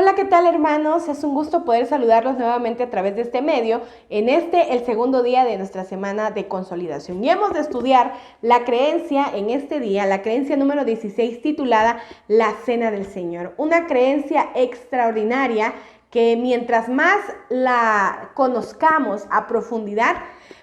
Hola, ¿qué tal, hermanos? Es un gusto poder saludarlos nuevamente a través de este medio, en el segundo día de nuestra semana de consolidación. Y hemos de estudiar la creencia en este día, la creencia número 16, titulada La Cena del Señor. Una creencia extraordinaria que mientras más la conozcamos a profundidad,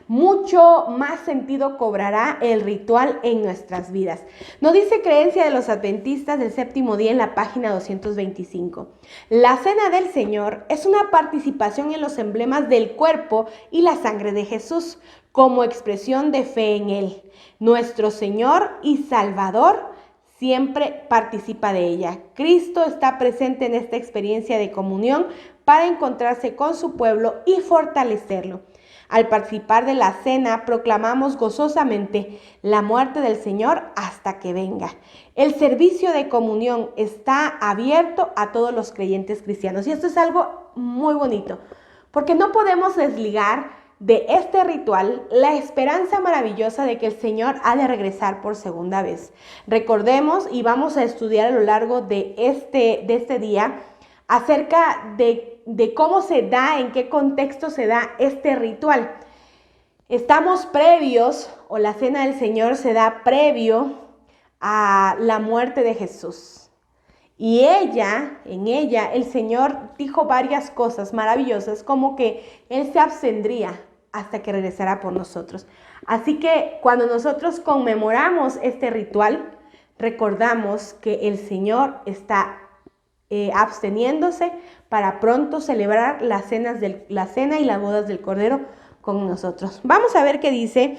mucho más sentido cobrará el ritual en nuestras vidas. Nos dice Creencia de los Adventistas del Séptimo Día en la página 225. La Cena del Señor es una participación en los emblemas del cuerpo y la sangre de Jesús como expresión de fe en Él. Nuestro Señor y Salvador siempre participa de ella. Cristo está presente en esta experiencia de comunión para encontrarse con su pueblo y fortalecerlo. Al participar de la cena, proclamamos gozosamente la muerte del Señor hasta que venga. El servicio de comunión está abierto a todos los creyentes cristianos. Y esto es algo muy bonito, porque no podemos desligar de este ritual la esperanza maravillosa de que el Señor ha de regresar por segunda vez. Recordemos y vamos a estudiar a lo largo de este día acerca de cómo se da, en qué contexto se da este ritual. Estamos previos, o la Cena del Señor se da previo a la muerte de Jesús. Y en ella, el Señor dijo varias cosas maravillosas, como que Él se abstendría hasta que regresara por nosotros. Así que cuando nosotros conmemoramos este ritual, recordamos que el Señor está absteniéndose para pronto celebrar la cena y las bodas del Cordero con nosotros. Vamos a ver qué dice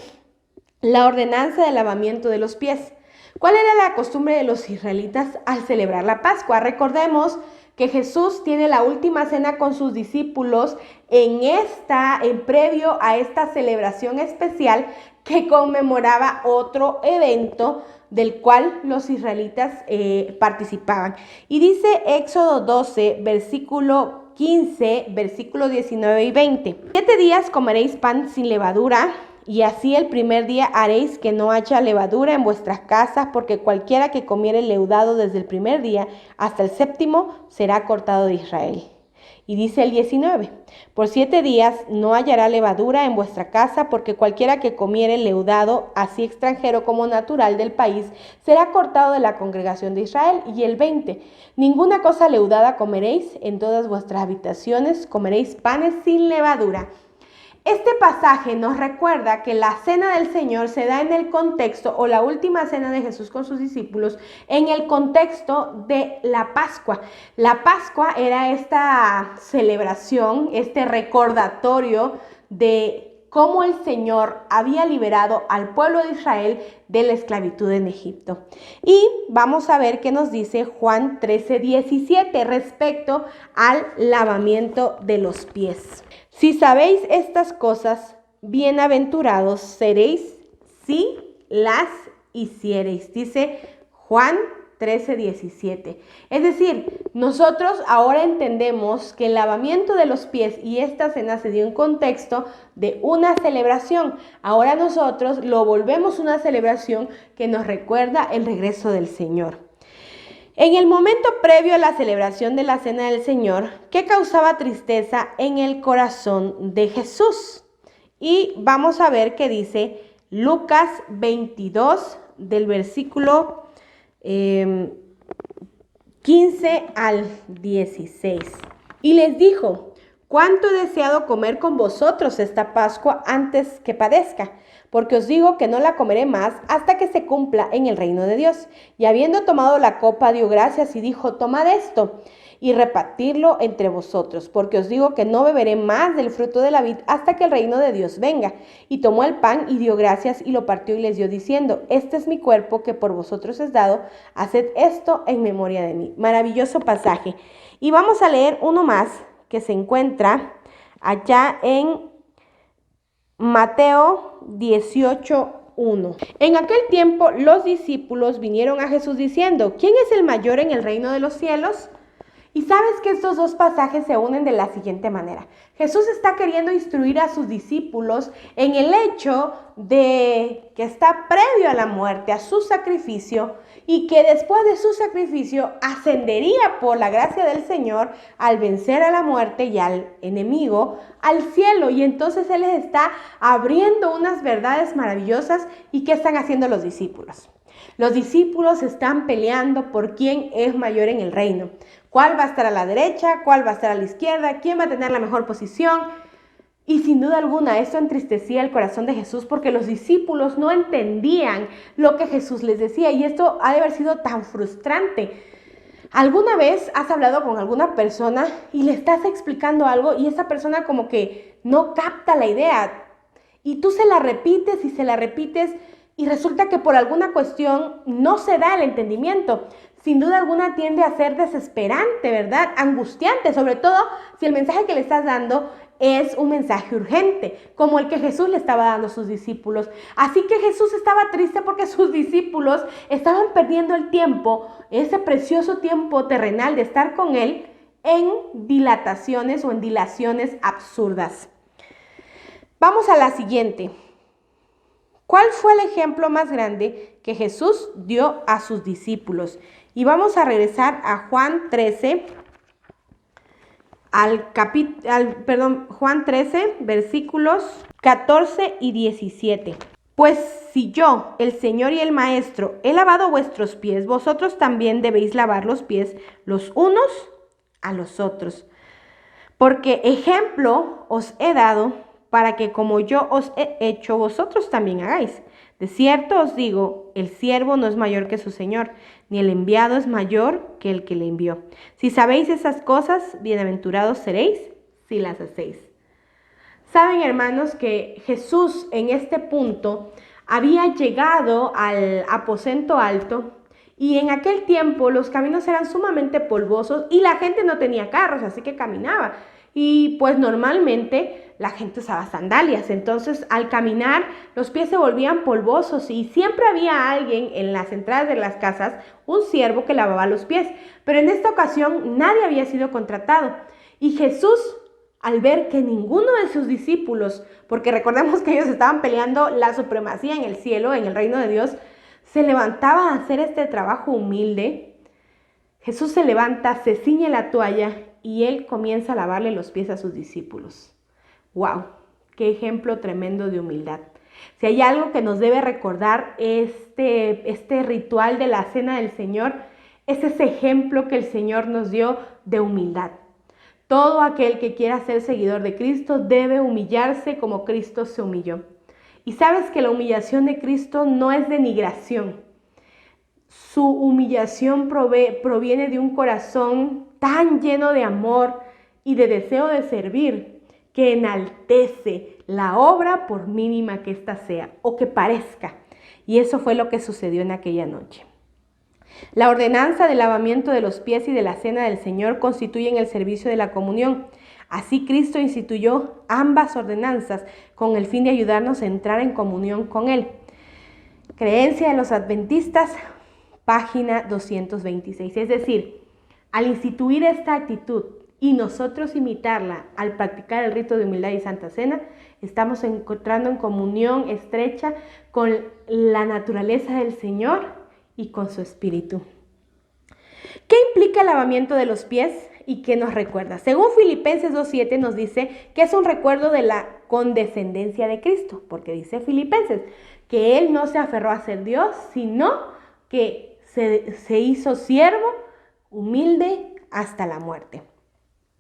la ordenanza de lavamiento de los pies. ¿Cuál era la costumbre de los israelitas al celebrar la Pascua? Recordemos que Jesús tiene la última cena con sus discípulos en previo a esta celebración especial que conmemoraba otro evento del cual los israelitas participaban. Y dice Éxodo 12, versículo 15, versículos 19 y 20. 7 días comeréis pan sin levadura, y así el primer día haréis que no haya levadura en vuestras casas, porque cualquiera que comiere leudado desde el primer día hasta el séptimo será cortado de Israel. Y dice el 19, por 7 días no hallará levadura en vuestra casa, porque cualquiera que comiere leudado, así extranjero como natural del país, será cortado de la congregación de Israel. Y el 20, ninguna cosa leudada comeréis, en todas vuestras habitaciones comeréis panes sin levadura. Este pasaje nos recuerda que la cena del Señor se da en el contexto, o la última cena de Jesús con sus discípulos, en el contexto de la Pascua. La Pascua era esta celebración, este recordatorio de cómo el Señor había liberado al pueblo de Israel de la esclavitud en Egipto. Y vamos a ver qué nos dice Juan 13:17 respecto al lavamiento de los pies. Si sabéis estas cosas, bienaventurados seréis si las hiciereis, dice Juan 13:17. Es decir, nosotros ahora entendemos que el lavamiento de los pies y esta cena se dio en contexto de una celebración. Ahora nosotros lo volvemos una celebración que nos recuerda el regreso del Señor. En el momento previo a la celebración de la Cena del Señor, ¿qué causaba tristeza en el corazón de Jesús? Y vamos a ver qué dice Lucas 22, del versículo 15 al 16. Y les dijo: cuánto he deseado comer con vosotros esta Pascua antes que padezca, porque os digo que no la comeré más hasta que se cumpla en el reino de Dios. Y habiendo tomado la copa, dio gracias y dijo: tomad esto y repartidlo entre vosotros, porque os digo que no beberé más del fruto de la vid hasta que el reino de Dios venga. Y tomó el pan y dio gracias y lo partió y les dio diciendo: este es mi cuerpo que por vosotros es dado, haced esto en memoria de mí. Maravilloso pasaje. Y vamos a leer uno más que se encuentra allá en Mateo 18:1. En aquel tiempo los discípulos vinieron a Jesús diciendo: ¿quién es el mayor en el reino de los cielos? Y sabes que estos dos pasajes se unen de la siguiente manera. Jesús está queriendo instruir a sus discípulos en el hecho de que está previo a la muerte, a su sacrificio, y que después de su sacrificio ascendería por la gracia del Señor al vencer a la muerte y al enemigo al cielo. Y entonces Él les está abriendo unas verdades maravillosas. ¿Y qué están haciendo los discípulos? Los discípulos están peleando por quién es mayor en el reino. ¿Cuál va a estar a la derecha? ¿Cuál va a estar a la izquierda? ¿Quién va a tener la mejor posición? Y sin duda alguna esto entristecía el corazón de Jesús porque los discípulos no entendían lo que Jesús les decía, y esto ha de haber sido tan frustrante. ¿Alguna vez has hablado con alguna persona y le estás explicando algo y esa persona como que no capta la idea? Y tú se la repites y se la repites y resulta que por alguna cuestión no se da el entendimiento. Sin duda alguna tiende a ser desesperante, ¿verdad? Angustiante, sobre todo si el mensaje que le estás dando es un mensaje urgente, como el que Jesús le estaba dando a sus discípulos. Así que Jesús estaba triste porque sus discípulos estaban perdiendo el tiempo, ese precioso tiempo terrenal de estar con Él, en dilataciones o en dilaciones absurdas. Vamos a la siguiente. ¿Cuál fue el ejemplo más grande que Jesús dio a sus discípulos? Y vamos a regresar a Juan 13, Juan 13, versículos 14 y 17. Pues si yo, el Señor y el Maestro, he lavado vuestros pies, vosotros también debéis lavar los pies los unos a los otros. Porque ejemplo os he dado para que como yo os he hecho, vosotros también hagáis. De cierto os digo, el siervo no es mayor que su Señor, ni el enviado es mayor que el que le envió. Si sabéis esas cosas, bienaventurados seréis si las hacéis. Saben, hermanos, que Jesús en este punto había llegado al aposento alto, y en aquel tiempo los caminos eran sumamente polvosos y la gente no tenía carros, así que caminaba. Y pues normalmente la gente usaba sandalias, entonces al caminar los pies se volvían polvosos y siempre había alguien en las entradas de las casas, un siervo que lavaba los pies. Pero en esta ocasión nadie había sido contratado, y Jesús, al ver que ninguno de sus discípulos, porque recordemos que ellos estaban peleando la supremacía en el cielo, en el reino de Dios, se levantaba a hacer este trabajo humilde. Jesús se levanta, se ciñe la toalla y Él comienza a lavarle los pies a sus discípulos. ¡Wow! ¡Qué ejemplo tremendo de humildad! Si hay algo que nos debe recordar este ritual de la Cena del Señor, es ese ejemplo que el Señor nos dio de humildad. Todo aquel que quiera ser seguidor de Cristo debe humillarse como Cristo se humilló. Y sabes que la humillación de Cristo no es denigración. Su humillación proviene de un corazón tan lleno de amor y de deseo de servir, que enaltece la obra por mínima que ésta sea o que parezca. Y eso fue lo que sucedió en aquella noche. La ordenanza del lavamiento de los pies y de la cena del Señor constituyen el servicio de la comunión. Así Cristo instituyó ambas ordenanzas con el fin de ayudarnos a entrar en comunión con Él. Creencia de los Adventistas, página 226. Es decir, al instituir esta actitud y nosotros imitarla al practicar el rito de humildad y Santa Cena, estamos encontrando en comunión estrecha con la naturaleza del Señor y con su espíritu. ¿Qué implica el lavamiento de los pies y qué nos recuerda? Según Filipenses 2:7 nos dice que es un recuerdo de la condescendencia de Cristo, porque dice Filipenses que Él no se aferró a ser Dios, sino que se hizo siervo, humilde hasta la muerte.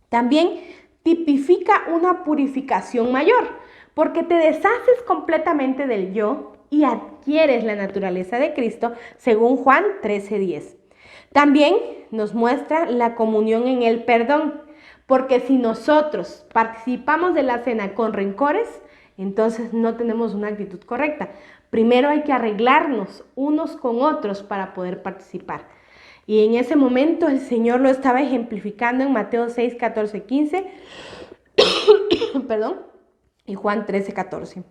También tipifica una purificación mayor, porque te deshaces completamente del yo y adquieres la naturaleza de Cristo, según Juan 13:10. También nos muestra la comunión en el perdón, porque si nosotros participamos de la cena con rencores, entonces no tenemos una actitud correcta. Primero hay que arreglarnos unos con otros para poder participar. Y en ese momento el Señor lo estaba ejemplificando en Mateo 6, 14, 15 y Juan 13, 14.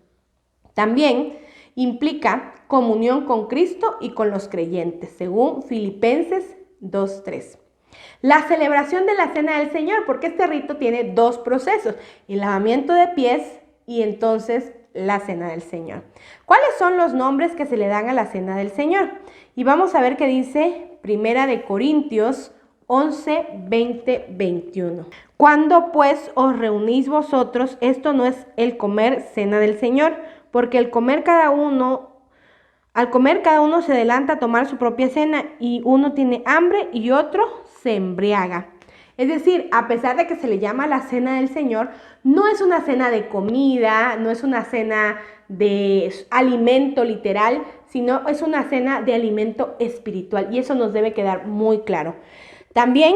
También implica comunión con Cristo y con los creyentes, según Filipenses 2:3. La celebración de la Cena del Señor, porque este rito tiene dos procesos, el lavamiento de pies y entonces la Cena del Señor. ¿Cuáles son los nombres que se le dan a la Cena del Señor? Y vamos a ver qué dice Primera de Corintios 11, 20, 21. Cuando pues os reunís vosotros, esto no es el comer cena del Señor, porque al comer cada uno se adelanta a tomar su propia cena y uno tiene hambre y otro se embriaga. Es decir, a pesar de que se le llama la cena del Señor, no es una cena de comida, no es una cena de alimento literal, sino es una cena de alimento espiritual y eso nos debe quedar muy claro. También,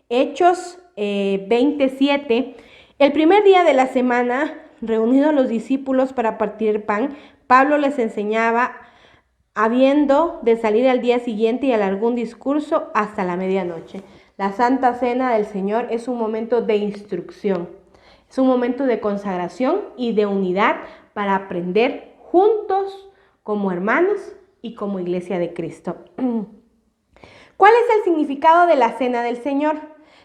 Hechos 27, el primer día de la semana, reunidos los discípulos para partir pan, Pablo les enseñaba, habiendo de salir al día siguiente y alargó un discurso hasta la medianoche. La Santa Cena del Señor es un momento de instrucción, es un momento de consagración y de unidad para aprender juntos como hermanos y como Iglesia de Cristo. ¿Cuál es el significado de la Cena del Señor?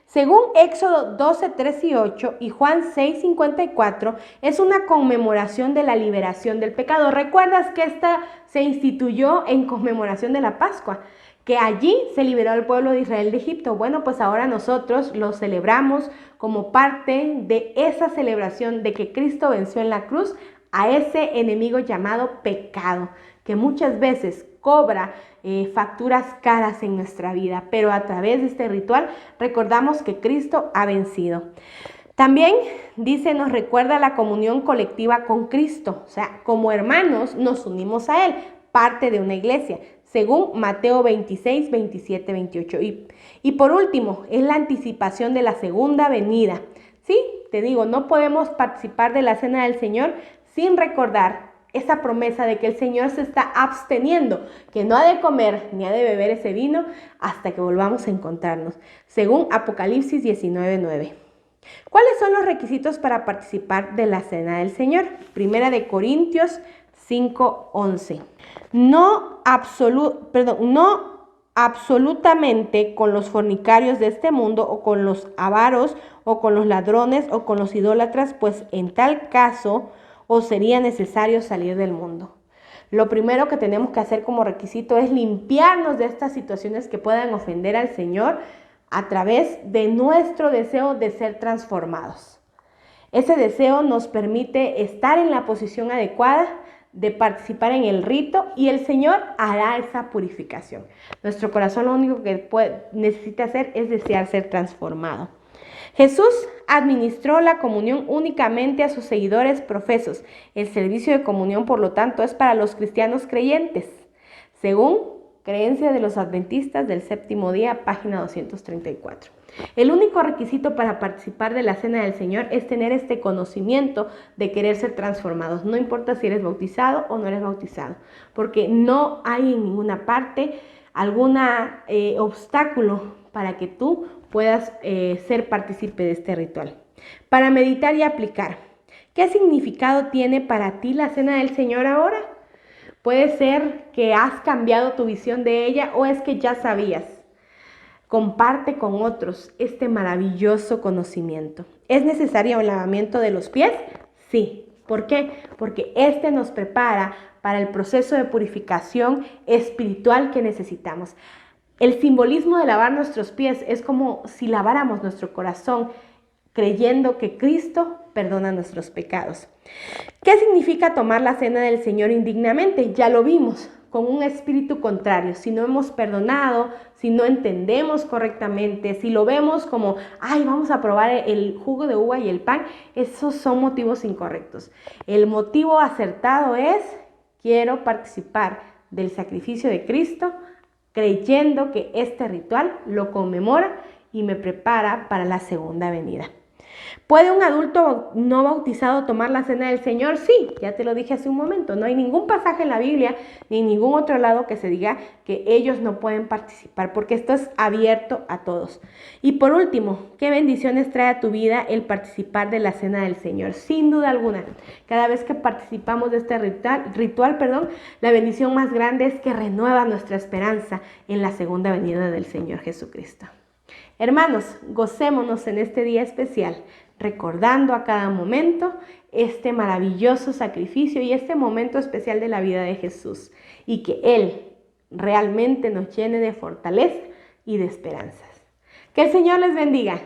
Según Éxodo 12, 3 y 8 y Juan 6, 54, es una conmemoración de la liberación del pecado. ¿Recuerdas que esta se instituyó en conmemoración de la Pascua? Que allí se liberó al pueblo de Israel de Egipto. Bueno, pues ahora nosotros lo celebramos como parte de esa celebración de que Cristo venció en la cruz a ese enemigo llamado pecado, que muchas veces cobra facturas caras en nuestra vida, pero a través de este ritual recordamos que Cristo ha vencido. También dice, nos recuerda la comunión colectiva con Cristo, o sea, como hermanos nos unimos a Él, parte de una iglesia, según Mateo 26, 27, 28. Y por último, es la anticipación de la segunda venida. Sí, te digo, no podemos participar de la Cena del Señor sin recordar esa promesa de que el Señor se está absteniendo, que no ha de comer ni ha de beber ese vino hasta que volvamos a encontrarnos, según Apocalipsis 19:9. ¿Cuáles son los requisitos para participar de la Cena del Señor? Primera de Corintios 5:11. No absolutamente con los fornicarios de este mundo o con los avaros o con los ladrones o con los idólatras, pues en tal caso os sería necesario salir del mundo. Lo primero que tenemos que hacer como requisito es limpiarnos de estas situaciones que puedan ofender al Señor a través de nuestro deseo de ser transformados. Ese deseo nos permite estar en la posición adecuada de participar en el rito y el Señor hará esa purificación. Nuestro corazón lo único que necesita hacer es desear ser transformado. Jesús administró la comunión únicamente a sus seguidores profesos. El servicio de comunión, por lo tanto, es para los cristianos creyentes, según Creencia de los Adventistas del Séptimo Día, página 234. El único requisito para participar de la Cena del Señor es tener este conocimiento de querer ser transformados. No importa si eres bautizado o no eres bautizado, porque no hay en ninguna parte algún obstáculo para que tú puedas ser partícipe de este ritual. Para meditar y aplicar, ¿qué significado tiene para ti la Cena del Señor ahora? Puede ser que has cambiado tu visión de ella o es que ya sabías. Comparte con otros este maravilloso conocimiento. ¿Es necesario el lavamiento de los pies? Sí. ¿Por qué? Porque este nos prepara para el proceso de purificación espiritual que necesitamos. El simbolismo de lavar nuestros pies es como si laváramos nuestro corazón creyendo que Cristo perdona nuestros pecados. ¿Qué significa tomar la Cena del Señor indignamente? Ya lo vimos, con un espíritu contrario. Si no hemos perdonado, si no entendemos correctamente, si lo vemos como, ay, vamos a probar el jugo de uva y el pan, esos son motivos incorrectos. El motivo acertado es, quiero participar del sacrificio de Cristo, creyendo que este ritual lo conmemora y me prepara para la segunda venida. ¿Puede un adulto no bautizado tomar la Cena del Señor? Sí, ya te lo dije hace un momento. No hay ningún pasaje en la Biblia ni en ningún otro lado que se diga que ellos no pueden participar, porque esto es abierto a todos. Y por último, ¿qué bendiciones trae a tu vida el participar de la Cena del Señor? Sin duda alguna, cada vez que participamos de este ritual, la bendición más grande es que renueva nuestra esperanza en la segunda venida del Señor Jesucristo. Hermanos, gocémonos en este día especial, recordando a cada momento este maravilloso sacrificio y este momento especial de la vida de Jesús, y que Él realmente nos llene de fortaleza y de esperanzas. Que el Señor les bendiga.